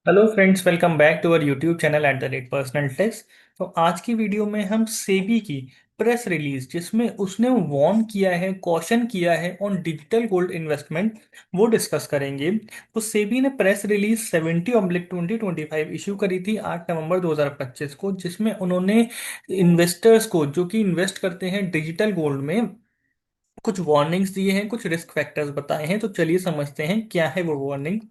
Hello friends, welcome back to our YouTube channel at the rate personal test. तो आज की video में हम सेबी की प्रेस रिलीज जिसमें उसने वार्न किया है, कॉशन किया है ऑन डिजिटल गोल्ड इन्वेस्टमेंट, वो डिस्कस करेंगे। तो सेबी ने प्रेस रिलीज 70/2025 इशू करी थी 8 नवंबर 2025 को, जिसमें उन्होंने इन्वेस्टर्स को जो कि इन्वेस्ट करते हैं डिजिटल गोल्ड में कुछ वार्निंग्स दिए हैं, कुछ रिस्क फैक्टर्स बताए हैं। तो चलिए समझते हैं क्या है वो वार्निंग।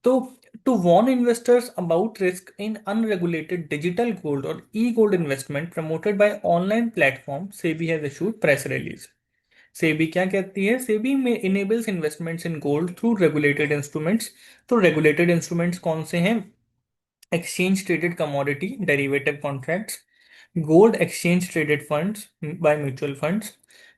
तो to warn investors about risk in unregulated digital gold or e-gold investment promoted by online platform, SEBI has issued press release. SEBI क्या कहती है? SEBI में enables investments in gold through regulated instruments. तो regulated instruments कौन से हैं? Exchange traded commodity derivative contracts, gold exchange traded funds by mutual funds,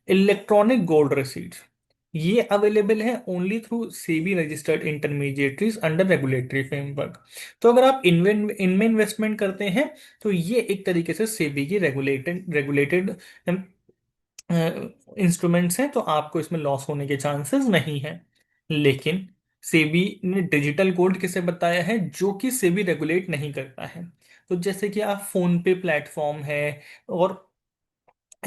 electronic gold receipts. ये available है only through SEBI registered intermediaries under regulatory framework. तो अगर आप इनमें इनमें इन्वेस्टमेंट करते हैं तो ये एक तरीके से सेबी की रेगुलेटेड रेगुलेटेड इंस्ट्रूमेंट्स हैं, तो आपको इसमें लॉस होने के चांसेस नहीं हैं। लेकिन सेबी ने डिजिटल गोल्ड किसे बताया है जो कि सेबी रेगुलेट नहीं करता है। तो जैसे कि आप फोन पे प्लेटफॉर्म है और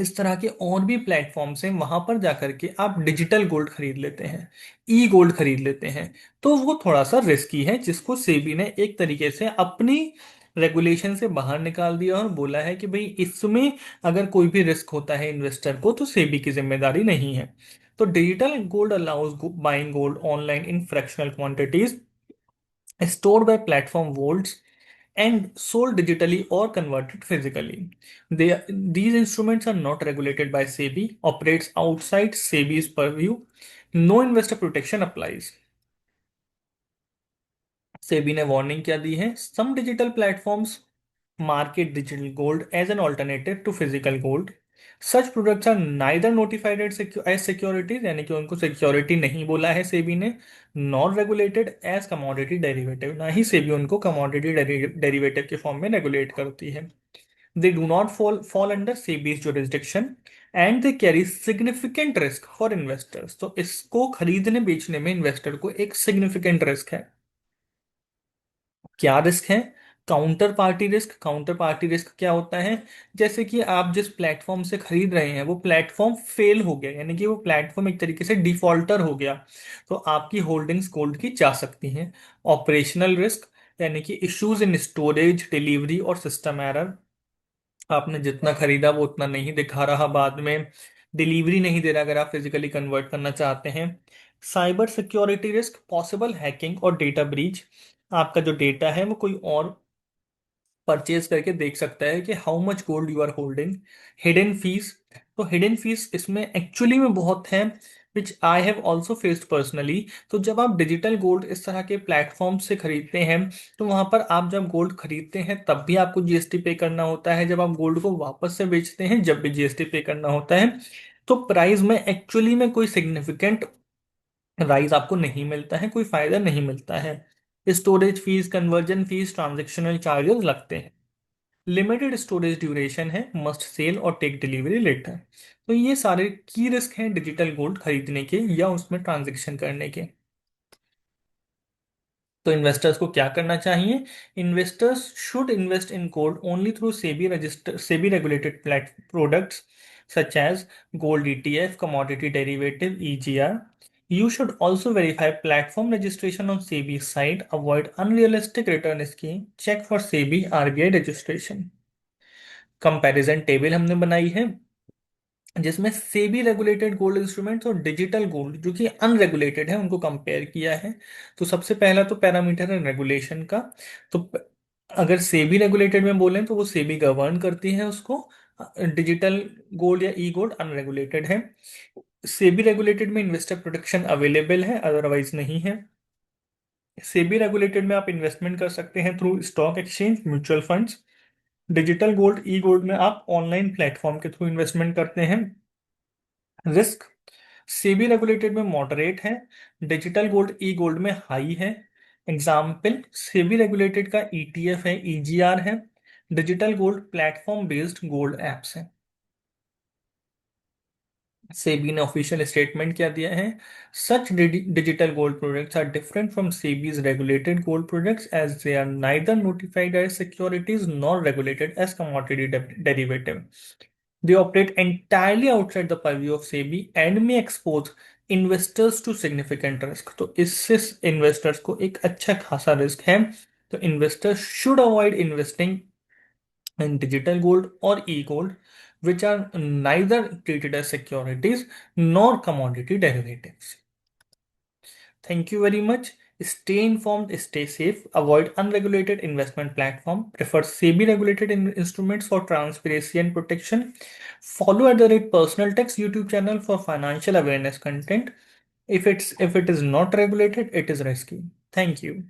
इस तरह के और भी प्लेटफॉर्म्स हैं, वहां पर जाकर के आप डिजिटल गोल्ड खरीद लेते हैं, ई गोल्ड खरीद लेते हैं। तो वो थोड़ा सा रिस्की है, जिसको सेबी ने एक तरीके से अपनी रेगुलेशन से बाहर निकाल दिया और बोला है कि भाई इसमें अगर कोई भी रिस्क होता है इन्वेस्टर को तो सेबी की जिम्मेदारी नहीं है। तो digital gold allows buying gold online in fractional quantities stored by platform vaults and sold digitally or converted physically. These instruments are not regulated by SEBI, operates outside SEBI's purview. No investor protection applies. SEBI ने warning क्या दी है? Some digital platforms market digital gold as an alternative to physical gold. Such products are neither notified as securities, यानी कि उनको security नहीं बोला है सेबी ने, non regulated as commodity derivative, ना ही सेबी उनको कमोडिटी डेरिवेटिव के फॉर्म में रेगुलेट करती है। They do not fall under SEBI's jurisdiction and they carry significant risk for investors. तो इसको खरीदने बेचने में इन्वेस्टर को एक सिग्निफिकेंट रिस्क है। क्या रिस्क है? काउंटर पार्टी रिस्क क्या होता है? जैसे कि आप जिस प्लेटफॉर्म से खरीद रहे हैं वो प्लेटफॉर्म फेल हो गया, यानी कि वो प्लेटफॉर्म एक तरीके से डिफॉल्टर हो गया, तो आपकी होल्डिंग्स गोल्ड की जा सकती हैं। ऑपरेशनल रिस्क, यानी कि इश्यूज इन स्टोरेज, डिलीवरी और सिस्टम एरर। आपने जितना खरीदा वो उतना नहीं दिखा रहा, बाद में डिलीवरी नहीं दे रहा अगर आप फिजिकली कन्वर्ट करना चाहते हैं। Cyber security risk, possible hacking और डेटा ब्रीच। आपका जो डेटा है वो कोई और परचेज करके देख सकता है कि how much gold you are holding. Hidden fees, तो हिडन फीस इसमें एक्चुअली में बहुत है, which I have also faced personally. तो जब आप डिजिटल गोल्ड इस तरह के प्लेटफॉर्म से खरीदते हैं तो वहां पर आप जब गोल्ड खरीदते हैं तब भी आपको जीएसटी पे करना होता है, जब आप गोल्ड को वापस से बेचते हैं जब भी जीएसटी पे करना होता है। तो प्राइस में एक्चुअली में कोई सिग्निफिकेंट राइज आपको नहीं मिलता है, कोई फायदा नहीं मिलता है। Storage fees, conversion fees, transactional charges लगते हैं। लिमिटेड स्टोरेज ड्यूरेशन है, मस्ट सेल और टेक डिलीवरी लेटर। तो ये सारे की रिस्क हैं डिजिटल गोल्ड खरीदने के या उसमें ट्रांजेक्शन करने के। तो इन्वेस्टर्स को क्या करना चाहिए? Investors should invest in gold only through SEBI regulated products such as gold ETF, commodity derivative, EGR. You should also verify platform registration on SEBI site. Avoid unrealistic return scheme. Check for SEBI RBI registration. Comparison table हमने बनाई है जिसमें SEBI regulated gold instruments और digital gold जो कि unregulated है उनको compare किया है। तो सबसे पहला तो पैरामीटर है रेगुलेशन का। तो अगर सेबी रेगुलेटेड में बोलें तो वो सेबी गवर्न करती है उसको। डिजिटल गोल्ड या ई गोल्ड अनरेगुलेटेड है। सेबी रेगुलेटेड में इन्वेस्टर प्रोटेक्शन अवेलेबल है, अदरवाइज नहीं है। सेबी रेगुलेटेड में आप इन्वेस्टमेंट कर सकते हैं through stock exchange, mutual funds. Digital gold e gold में आप ऑनलाइन प्लेटफॉर्म के थ्रू इन्वेस्टमेंट करते हैं। रिस्क, सेबी रेगुलेटेड में मॉडरेट है, डिजिटल गोल्ड ई गोल्ड में हाई है। एग्जाम्पल, सेबी रेगुलेटेड का ईटीएफ है, ईजीआर है। Digital gold platform based gold apps है। सेबी ने ऑफिशियल स्टेटमेंट क्या दिया है? Such digital gold products are different from SEBI's regulated gold products as they are neither notified as securities nor regulated as commodity derivative. They operate entirely outside the purview of SEBI and may expose investors to significant risk. तो इससे investors को एक अच्छा खासा risk है. तो investors should avoid investing in digital gold or e-gold, which are neither treated as securities nor commodity derivatives. Thank you very much. Stay informed, stay safe, avoid unregulated investment platform, prefer SEBI regulated instruments for transparency and protection. Follow at the rate personal tax YouTube channel for financial awareness content. If it is not regulated, it is risky. Thank you.